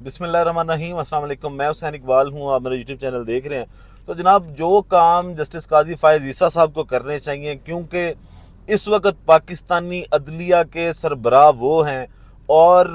बिस्मिल्लाहिर्रहमानिर्रहीम, अस्सलाम वालेकुम। मैं हुसैन इकबाल हूँ, आप मेरा यूट्यूब चैनल देख रहे हैं। तो जनाब, जो काम जस्टिस काजी फायज़ ईसा साहब को करने चाहिए, क्योंकि इस वक्त पाकिस्तानी अदलिया के सरबराह वो हैं और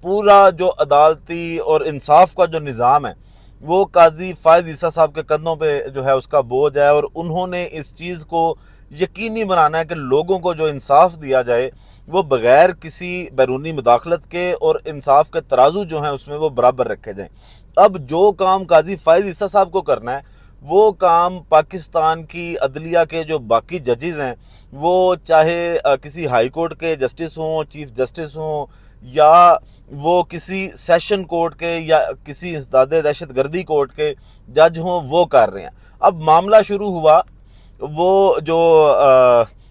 पूरा जो अदालती और इंसाफ का जो निज़ाम है वो काजी फायज़ ईसा साहब के कंधों पे जो है उसका बोझ है। और उन्होंने इस चीज़ को यकीनी बनाना है कि लोगों को जो इंसाफ दिया जाए वो बग़ैर किसी बैरूनी मुदाखलत के, और इंसाफ के तराजू जो हैं उसमें वो बराबर रखे जाएं। अब जो काम काजी फायज़ ईसा साहब को करना है वो काम पाकिस्तान की अदलिया के जो बाकी जजेज़ हैं, वो चाहे किसी हाई कोर्ट के जस्टिस हों, चीफ जस्टिस हों, या वो किसी सेशन कोर्ट के या किसी इंसदाद दहशत गर्दी कोर्ट के जज हों, वो कर रहे हैं। अब मामला शुरू हुआ, वो जो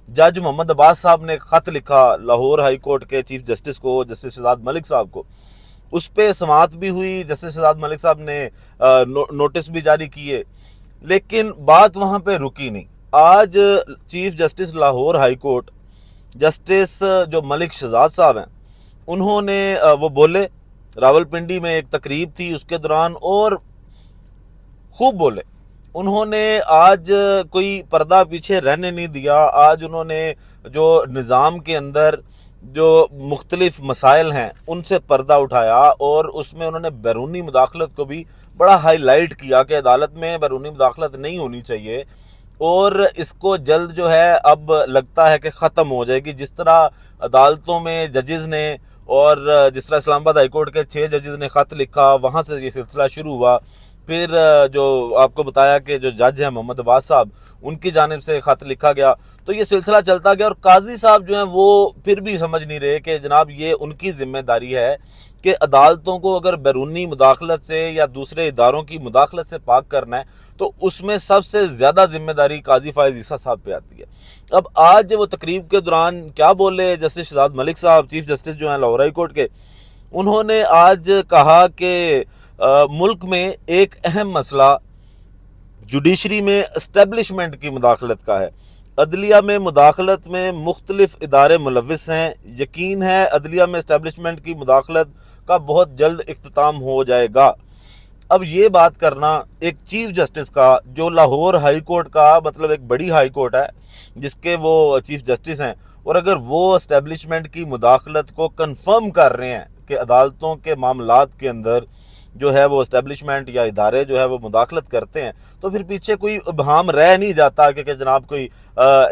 जज मोहम्मद अब्बास साहब ने ख़त लिखा लाहौर हाई कोर्ट के चीफ जस्टिस को, जस्टिस शहजाद मलिक साहब को, उस पर समाअत भी हुई। जस्टिस शहजाद मलिक साहब ने नोटिस भी जारी किए, लेकिन बात वहाँ पे रुकी नहीं। आज chief justice Lahore high court justice जो मलिक शहजाद साहब हैं, उन्होंने वो बोले, रावलपिंडी में एक तकरीब थी उसके दौरान, और खूब बोले। उन्होंने आज कोई पर्दा पीछे रहने नहीं दिया। आज उन्होंने जो निज़ाम के अंदर जो मुख्तलिफ मसाइल हैं उनसे पर्दा उठाया, और उसमें उन्होंने बैरूनी मुदाखलत को भी बड़ा हाईलाइट किया कि अदालत में बैरूनी मुदाखलत नहीं होनी चाहिए, और इसको जल्द जो है अब लगता है कि ख़त्म हो जाएगी। जिस तरह अदालतों में जजेज़ ने, और जिस तरह इस्लामाबाद हाई कोर्ट के 6 जजेज़ ने ख़त लिखा, वहाँ से ये सिलसिला शुरू हुआ। फिर जो आपको बताया कि जो जज हैं मोहम्मद अब्बास साहब, उनकी जानिब से ख़त लिखा गया, तो ये सिलसिला चलता गया। और काजी साहब जो हैं वो फिर भी समझ नहीं रहे कि जनाब ये उनकी ज़िम्मेदारी है कि अदालतों को अगर बैरूनी मुदाखलत से या दूसरे इदारों की मुदाखलत से पाक करना है तो उसमें सबसे ज़्यादा ज़िम्मेदारी काजी फायज़ ईसा साहब पे आती है। अब आज वो तकरीब के दौरान क्या बोले जस्टिस शहजाद मलिक साहब, चीफ जस्टिस जो हैं लाहौर हाई कोर्ट के, उन्होंने आज कहा कि मुल्क में एक अहम मसला जुडिशरी में इस्टेब्लिशमेंट की मुदाखलत का है। अदलिया में मुदाखलत में मुख्तलिफ इदारे मुलविस हैं। यकीन है अदलिया में इस्टेब्लिशमेंट की मुदाखलत का बहुत जल्द इख्तिताम हो जाएगा। अब ये बात करना एक चीफ जस्टिस का, जो लाहौर हाई कोर्ट का मतलब एक बड़ी हाई कोर्ट है जिसके वो चीफ जस्टिस हैं, और अगर वो इस्टेब्लिशमेंट की मुदाखलत को कंफर्म कर रहे हैं कि अदालतों के मामलात के अंदर जो है वो इस्टेब्लिशमेंट या इदारे जो है वो मुदाखलत करते हैं, तो फिर पीछे कोई इबहम रह नहीं जाता कि जनाब कोई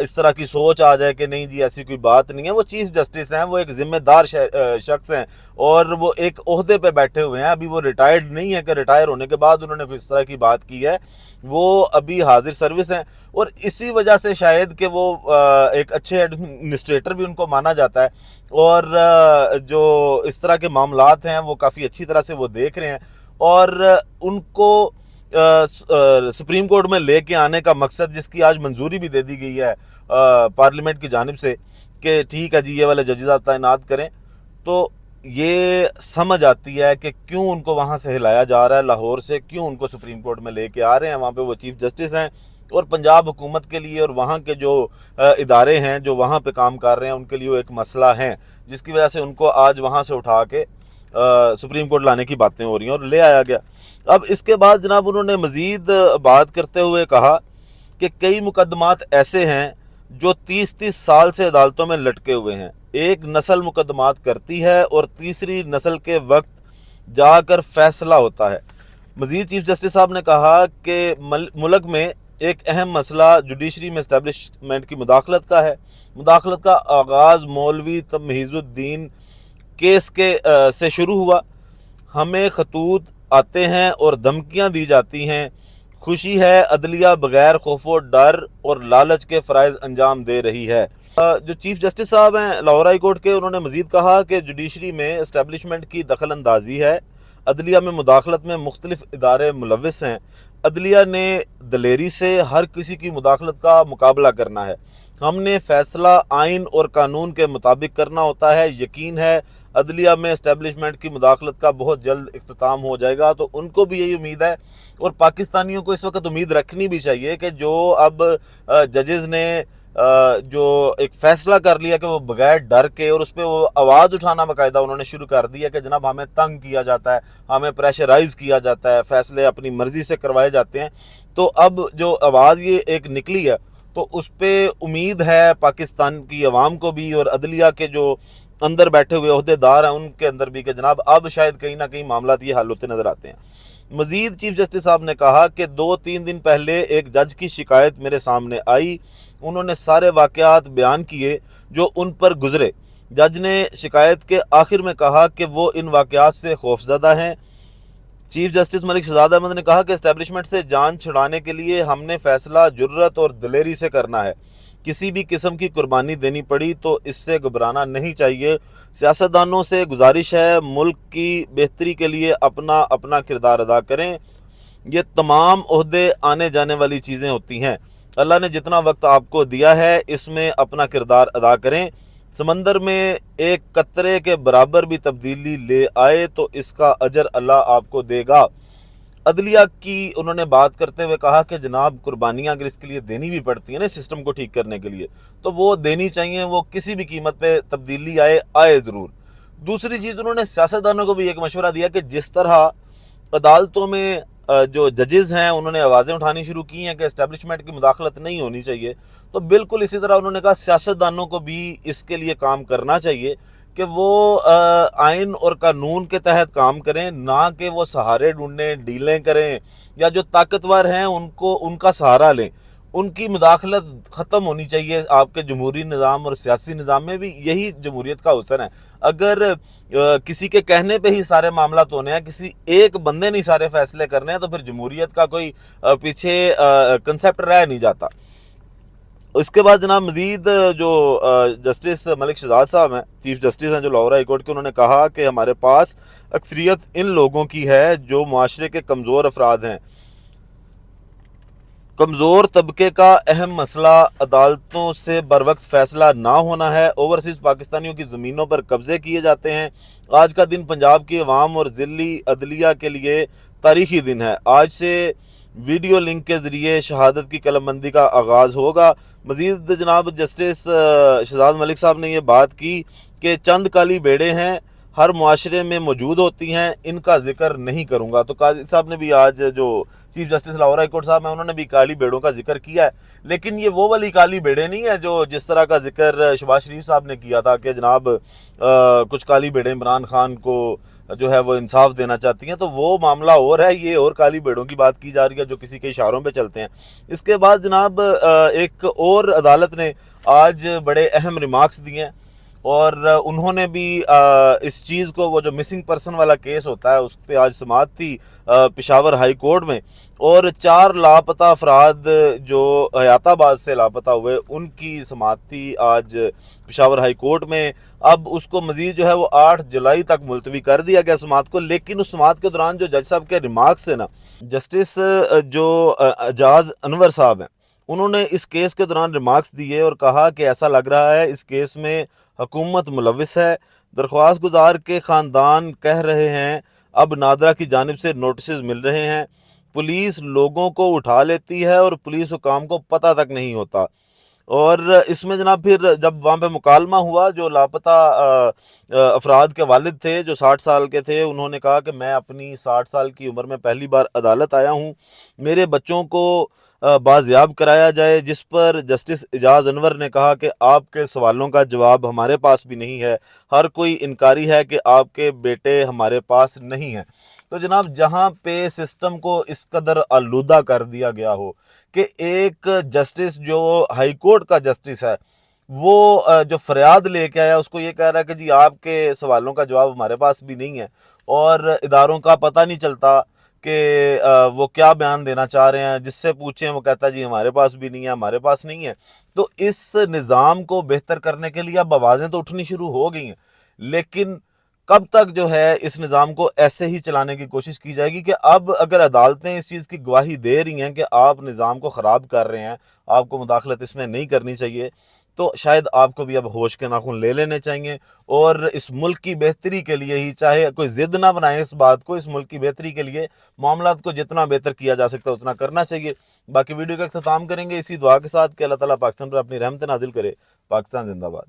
इस तरह की सोच आ जाए कि नहीं जी ऐसी कोई बात नहीं है। वो चीफ जस्टिस हैं, वो एक ज़िम्मेदार शख्स हैं, और वो एक ओहदे पे बैठे हुए हैं। अभी वो रिटायर्ड नहीं है कि रिटायर होने के बाद उन्होंने कोई इस तरह की बात की है। वो अभी हाजिर सर्विस हैं, और इसी वजह से शायद कि वो एक अच्छे एडमिनिस्ट्रेटर भी उनको माना जाता है, और जो इस तरह के मामलात हैं वो काफ़ी अच्छी तरह से वो देख रहे हैं। और उनको सुप्रीम कोर्ट में लेके आने का मकसद, जिसकी आज मंजूरी भी दे दी गई है पार्लियामेंट की जानिब से कि ठीक है जी ये वाले जजेस आप तैनात करें, तो ये समझ आती है कि क्यों उनको वहाँ से हिलाया जा रहा है लाहौर से, क्यों उनको सुप्रीम कोर्ट में लेके आ रहे हैं। वहाँ पे वो चीफ जस्टिस हैं, और पंजाब हुकूमत के लिए और वहाँ के जो इदारे हैं जो वहाँ पे काम कर रहे हैं उनके लिए वो एक मसला है, जिसकी वजह से उनको आज वहाँ से उठा के सुप्रीम कोर्ट लाने की बातें हो रही हैं और ले आया गया। अब इसके बाद जनाब उन्होंने मज़ीद बात करते हुए कहा कि कई मुकदमात ऐसे हैं जो 30-30 साल से अदालतों में लटके हुए हैं। एक नस्ल मुकदमात करती है और तीसरी नस्ल के वक्त जाकर फैसला होता है। मज़ीद चीफ जस्टिस साहब ने कहा कि मुल्क में एक अहम मसला जुडिशरी में इस्टेब्लिशमेंट की मुदाखलत का है। मुदाखलत का आगाज़ मौलवी तमहीज़ुद्दीन केस के से शुरू हुआ। हमें खतूत आते हैं और धमकियां दी जाती हैं। खुशी है अदलिया बगैर खौफो डर और लालच के फ़राइज़ अंजाम दे रही है। जो चीफ जस्टिस साहब हैं लाहौर हाई कोर्ट के, उन्होंने मज़ीद कहा कि जुडिशरी में इस्टेब्लिशमेंट की दखल अंदाजी है। अदलिया में मुदाखलत में मुख्तलिफ इदारे मुलविस हैं। अदलिया ने दलेरी से हर किसी की मुदाखलत का मुकाबला करना है। हमने फ़ैसला आइन और कानून के मुताबिक करना होता है। यकीन है अदलिया में इस्टेब्लिशमेंट की मुदाखलत का बहुत जल्द इख्तिताम हो जाएगा। तो उनको भी यही उम्मीद है, और पाकिस्तानियों को इस वक्त उम्मीद रखनी भी चाहिए कि जो अब जजेज़ ने जो एक फैसला कर लिया कि वो बगैर डर के, और उस पर वो आवाज़ उठाना बाकायदा उन्होंने शुरू कर दिया कि जनाब हमें तंग किया जाता है, हमें प्रेशराइज किया जाता है, फैसले अपनी मर्जी से करवाए जाते हैं। तो अब जो आवाज़ ये एक निकली है, तो उस पर उम्मीद है पाकिस्तान की आवाम को भी और अदलिया के जो अंदर बैठे हुए अहदेदार हैं उनके अंदर भी, कि जनाब अब शायद कहीं ना कहीं मामला ये हल होते नज़र आते हैं। मजीद चीफ जस्टिस साहब ने कहा कि 2-3 दिन पहले एक जज की शिकायत मेरे सामने आई, उन्होंने सारे वाक़यात बयान किए जो उन पर गुजरे। जज ने शिकायत के आखिर में कहा कि वो इन वाक़यात से खौफज़दा हैं। चीफ जस्टिस मलिक शहजाद अहमद ने कहा कि एस्टेब्लिशमेंट से जान छुड़ाने के लिए हमने फैसला जुर्रत और दिलेरी से करना है। किसी भी किस्म की कुर्बानी देनी पड़ी तो इससे घबराना नहीं चाहिए। सियासतदानों से गुजारिश है मुल्क की बेहतरी के लिए अपना अपना किरदार अदा करें। ये तमाम ओहदे आने जाने वाली चीज़ें होती हैं। अल्लाह ने जितना वक्त आपको दिया है इसमें अपना किरदार अदा करें। समंदर में एक कतरे के बराबर भी तब्दीली ले आए तो इसका अजर अल्लाह आपको देगा। अदलिया की उन्होंने बात करते हुए कहा कि जनाब कुर्बानियाँ अगर इसके लिए देनी भी पड़ती हैं ना सिस्टम को ठीक करने के लिए, तो वो देनी चाहिए, वो किसी भी कीमत पे तब्दीली आए ज़रूर। दूसरी चीज़ उन्होंने सियासतदानों को भी एक मशवरा दिया कि जिस तरह अदालतों में जो जजेस हैं उन्होंने आवाज़ें उठानी शुरू की हैं कि एस्टेब्लिशमेंट की मुदाखलत नहीं होनी चाहिए, तो बिल्कुल इसी तरह उन्होंने कहा सियासतदानों को भी इसके लिए काम करना चाहिए कि वो आइन और कानून के तहत काम करें, ना कि वो सहारे ढूंढें, डीलें करें, या जो ताकतवर हैं उनको उनका सहारा लें। उनकी मुदाखलत ख़त्म होनी चाहिए। आपके जमहूरी निज़ाम और सियासी निज़ाम में भी यही जमहूरियत का हुस्न है। अगर किसी के कहने पे ही सारे मामला होने हैं, किसी एक बंदे ने सारे फैसले करने हैं, तो फिर जमहूरियत का कोई पीछे कंसेप्ट रह नहीं जाता। इसके बाद जनाब मजीद जो जस्टिस मलिक शहजाद साहब हैं, चीफ जस्टिस हैं जो लाहौर हाई कोर्ट के, उन्होंने कहा कि हमारे पास अक्सरियत इन लोगों की है जो माशरे के कमज़ोर अफराद हैं। कमज़ोर तबके का अहम मसला अदालतों से बर वक्त फ़ैसला ना होना है। ओवरसीज़ पाकिस्तानियों की ज़मीनों पर कब्ज़े किए जाते हैं। आज का दिन पंजाब की अवाम और ज़िली अदलिया के लिए तारीख़ी दिन है। आज से वीडियो लिंक के ज़रिए शहादत की कलमबंदी का आगाज़ होगा। मज़ीद जनाब जस्टिस शहजाद मलिक साहब ने ये बात की कि चंद काली बेड़े हैं, हर मुआशरे में मौजूद होती हैं, इनका जिक्र नहीं करूँगा। तो काजी साहब ने भी आज जो chief justice Lahore high court साहब हैं उन्होंने भी काली बेड़ों का जिक्र किया है, लेकिन ये वो वाली काली बेड़े नहीं है जो जिस तरह का जिक्र शहबाज शरीफ साहब ने किया था कि जनाब कुछ काली बेड़े इमरान खान को जो है वो इंसाफ देना चाहती हैं, तो वो मामला और है, ये और काली बेड़ों की बात की जा रही है जो किसी के इशारों पे चलते हैं। इसके बाद जनाब एक और अदालत ने आज बड़े अहम रिमार्क्स दिए हैं और उन्होंने भी इस चीज़ को, वो जो मिसिंग पर्सन वाला केस होता है उस पर आज समाअत थी पेशावर हाई कोर्ट में, और 4 लापता अफराद जो हयाताबाद से लापता हुए उनकी समाअत थी आज पेशावर हाई कोर्ट में। अब उसको मज़ीद जो है वो 8 जुलाई तक मुलतवी कर दिया गया समाअत को, लेकिन उस समाअत के दौरान जो जज साहब के रिमार्क्स थे ना, जस्टिस जो एजाज अनवर साहब हैं उन्होंने इस केस के दौरान रिमार्क्स दिए और कहा कि ऐसा लग रहा है इस केस में हुकूमत मुलविस है। दरख्वास्त गुजार के ख़ानदान कह रहे हैं अब नादरा की जानिब से नोटिस मिल रहे हैं, पुलिस लोगों को उठा लेती है और पुलिस हुकाम को पता तक नहीं होता। और इसमें जनाब फिर जब वहाँ पे मुकालमा हुआ, जो लापता अफराद के वालिद थे जो 60 साल के थे, उन्होंने कहा कि मैं अपनी 60 साल की उम्र में पहली बार अदालत आया हूँ, मेरे बच्चों को बाजियाब कराया जाए। जिस पर जस्टिस एजाज अनवर ने कहा कि आपके सवालों का जवाब हमारे पास भी नहीं है, हर कोई इनकारी है कि आपके बेटे हमारे पास नहीं हैं। तो जनाब जहाँ पे सिस्टम को इस कदर आलूदा कर दिया गया हो कि एक जस्टिस जो हाई कोर्ट का जस्टिस है वो जो फरियाद लेके आया उसको ये कह रहा है कि जी आपके सवालों का जवाब हमारे पास भी नहीं है, और इदारों का पता नहीं चलता कि वो क्या बयान देना चाह रहे हैं, जिससे पूछें वो कहता है जी हमारे पास भी नहीं है, हमारे पास नहीं है। तो इस निज़ाम को बेहतर करने के लिए अब आवाज़ें तो उठनी शुरू हो गई हैं, लेकिन कब तक जो है इस निज़ाम को ऐसे ही चलाने की कोशिश की जाएगी कि अब अगर अदालतें इस चीज़ की गवाही दे रही हैं कि आप निज़ाम को ख़राब कर रहे हैं, आपको मुदाखलत इसमें नहीं करनी चाहिए, तो शायद आपको भी अब होश के नाखून ले लेने चाहिए और इस मुल्क की बेहतरी के लिए ही, चाहे कोई ज़िद ना बनाए इस बात को, इस मुल्क की बेहतरी के लिए मामलात को जितना बेहतर किया जा सकता है उतना करना चाहिए। باقی ویڈیو کا اختتام کریں گے اسی دعا کے ساتھ کہ اللہ تعالیٰ پاکستان پر اپنی رحمت نازل کرے۔ پاکستان زندہ باد۔